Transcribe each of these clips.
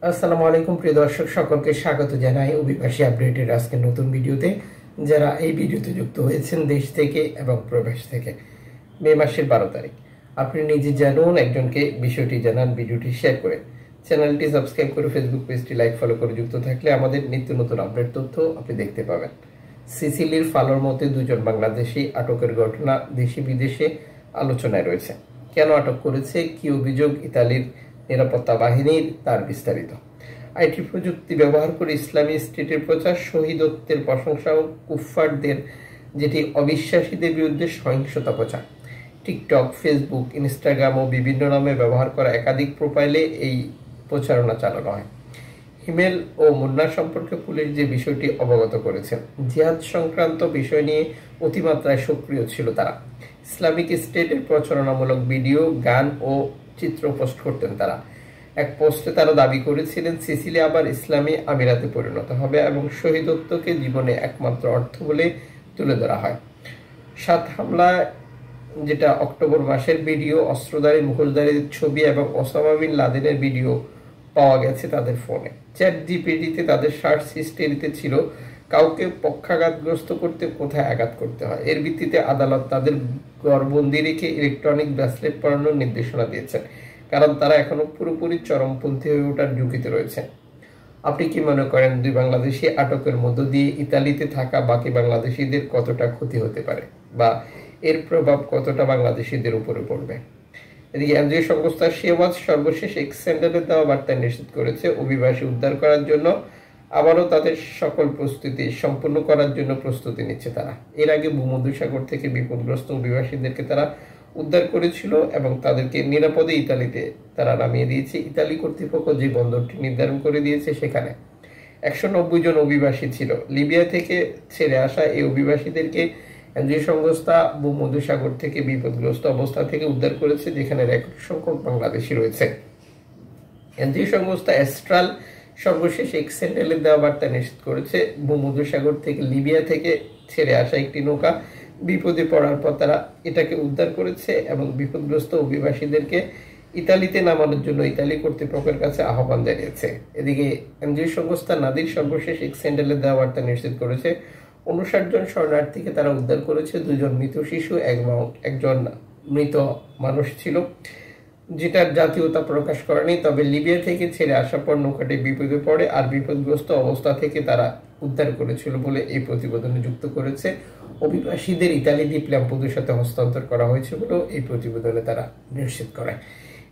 আসসালামু আলাইকুম প্রিয় দর্শক, সকলকে স্বাগত জানাই অভিবাসী আপডেটের আজকে নতুন ভিডিওতে। যারা এই ভিডিওতে যুক্ত হয়েছেন দেশ থেকে এবং প্রবাস থেকে, মে মাসের 12 তারিখ, আপনি নিজে জানুন, একজনকে বিষয়টি জানান, ভিডিওটি শেয়ার করে চ্যানেলটি সাবস্ক্রাইব করে ফেসবুক পেজটি লাইক ফলো করে যুক্ত থাকলে আমাদের নিত্য নতুন আপডেট তথ্য আপনি দেখতে পাবেন। সিসিলির ফালোর মতে দুজন বাংলাদেশি আটকের ঘটনা দেশে বিদেশে আলোচনায় রয়েছে। কেন আটক করেছে, কি অভিযোগ ইতালির নিরাপত্তা বাহিনীর, তার বিস্তারিত। আইটি প্রযুক্তি ব্যবহার করে ইসলামী স্টেটের প্রচার, শহীদত্বের প্রশংসা ও কুফফারদের যেটি অবিশ্বাসীদের বিরুদ্ধে সহিংসতা প্রচার। টিকটক, ফেসবুক, ইনস্টাগ্রাম ও বিভিন্ন নামে ব্যবহার করা একাধিক প্রোফাইলে এই প্রচারণা চালানো হয়। হিমেল ও মুন্না সম্পর্কে পুলিশ যে বিষয়টি অবগত করেছেন, জিহাদ সংক্রান্ত বিষয় নিয়ে অতিমাত্রায় সক্রিয় ছিল তারা। ইসলামিক স্টেটের প্রচারণামূলক ভিডিও, গান ও চিত্র পোস্ট করতেন তারা। এক পোস্টে তারা দাবি করেছিলেন সিসিলি আবার ইসলামী আমিরাতে পরিণত হবে এবং শহীদত্বকে জীবনে একমাত্র অর্থ বলে তুলে ধরা হয়। 7 হামলা, যেটা অক্টোবর মাসের ভিডিও, অস্ত্রধারী মুখোশধারীর ছবি এবং ওসামা বিন লাদেনের ভিডিও পাওয়া গেছে তাদের ফোনে। চ্যাট জিপিটিতে তাদের সার্চ হিস্ট্রিতে ছিল কাউকে পক্ষাঘাতগ্রস্ত করতে কোথায় আঘাত করতে হয়। এর ভিত্তিতে আদালত তাদের ঘরবন্দি রেখে ইলেকট্রনিক ব্রেসলেট পরানোর নির্দেশনা দিয়েছেন, কারণ তারা এখনো পুরোপুরি চরমপন্থী হয়ে ওঠার ঝুঁকিতে রয়েছেন। আপনি কি মনে করেন দুই বাংলাদেশি আটকের মধ্য দিয়ে ইতালিতে থাকা বাকি বাংলাদেশিদের কতটা ক্ষতি হতে পারে, বা এর প্রভাব কতটা বাংলাদেশিদের উপরে পড়বে? এদিকে এনজিও সংস্থা শেওয়াজ সর্বশেষ এক্স স্যান্ডেলে দেওয়া বার্তায় নিশ্চিত করেছে অভিবাসী উদ্ধার করার জন্য আবারও তাদের সকল প্রস্তুতি সম্পূর্ণ করার জন্য প্রস্তুতি নিচ্ছে তারা। এর আগে ভূমধ্যসাগর থেকে বিপদগ্রস্ত অভিবাসীদেরকে তারা উদ্ধার করেছিল এবং তাদেরকে নিরাপদে ইতালিতে তারা নামিয়ে দিয়েছে। ইতালি কর্তৃপক্ষ যে বন্দরটি নির্ধারণ করে দিয়েছে সেখানে 190 জন অভিবাসী ছিল। লিবিয়া থেকে ছেড়ে আসা এই অভিবাসীদেরকে এনজিও সংস্থা ভূমধ্যসাগর থেকে বিপদগ্রস্ত অবস্থা থেকে উদ্ধার করেছে, যেখানে রেকর্ড সংখ্যক বাংলাদেশি রয়েছে। এনজিও সংস্থা এস্ট্রাল সর্বশেষ এক্স স্যান্ডেলে দেওয়া বার্তা নিশ্চিত করেছে ভূমধ্যসাগর থেকে লিবিয়া থেকে ছেড়ে আসা একটি নৌকা বিপদে পড়ার পর তারা এটাকে উদ্ধার করেছে এবং বিপদগ্রস্ত অভিবাসীদেরকে ইতালিতে নামানোর জন্য ইতালি কর্তৃপক্ষের কাছে আহ্বান জানিয়েছে। এদিকে এনজিও সংস্থা নাদির সর্বশেষ এক্স স্যান্ডেলে দেওয়া বার্তা নিশ্চিত করেছে 59 জন শরণার্থীকে তারা উদ্ধার করেছে। 2 জন মৃত শিশু এবং একজন মৃত মানুষ ছিল, যেটার জাতীয়তা প্রকাশ করেনি। তবে লিবিয়া থেকে ছেড়ে আসার পর নৌকাটি বিপদে পড়ে আর বিপদগ্রস্ত অবস্থা থেকে তারা উদ্ধার করেছিল বলে এই প্রতিবেদনে যুক্ত করেছে। অভিবাসীদের ইতালি দ্বীপ ল্যাম্পুদের সাথে হস্তান্তর করা হয়েছে বলেও এই প্রতিবেদনে তারা নিশ্চিত করে।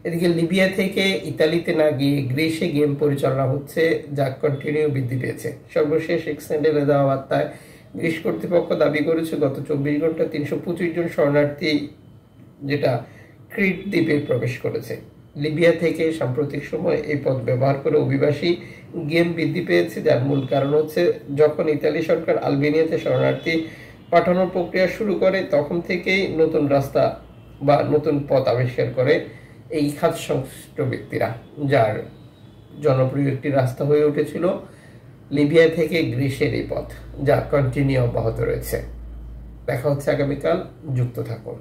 এদিকে লিবিয়া থেকে ইতালিতে না গিয়ে গ্রিসে গেম পরিচালনা হচ্ছে, যা কন্টিনিউ বৃদ্ধি পেয়েছে। সর্বশেষ এক্স স্যান্ডেলে দেওয়া বার্তায় গ্রিস কর্তৃপক্ষ দাবি করেছে গত 24 ঘন্টা 325 জন শরণার্থী যেটা ক্রিট দ্বীপে প্রবেশ করেছে। লিবিয়া থেকে সাম্প্রতিক সময় এই পথ ব্যবহার করে অভিবাসী গেম বৃদ্ধি পেয়েছে, যার মূল কারণ হচ্ছে যখন ইতালি সরকার আলবেনিয়াতে শরণার্থী পাঠানোর প্রক্রিয়া শুরু করে তখন থেকেই নতুন রাস্তা বা নতুন পথ আবিষ্কার করে এই খাত সংশ্লিষ্ট ব্যক্তিরা, যার জনপ্রিয় একটি রাস্তা হয়ে উঠেছিল লিবিয়া থেকে গ্রিসের এই পথ, যা কন্টিনিউ অব্যাহত রয়েছে। দেখা হচ্ছে আগামীকাল, যুক্ত থাকুন।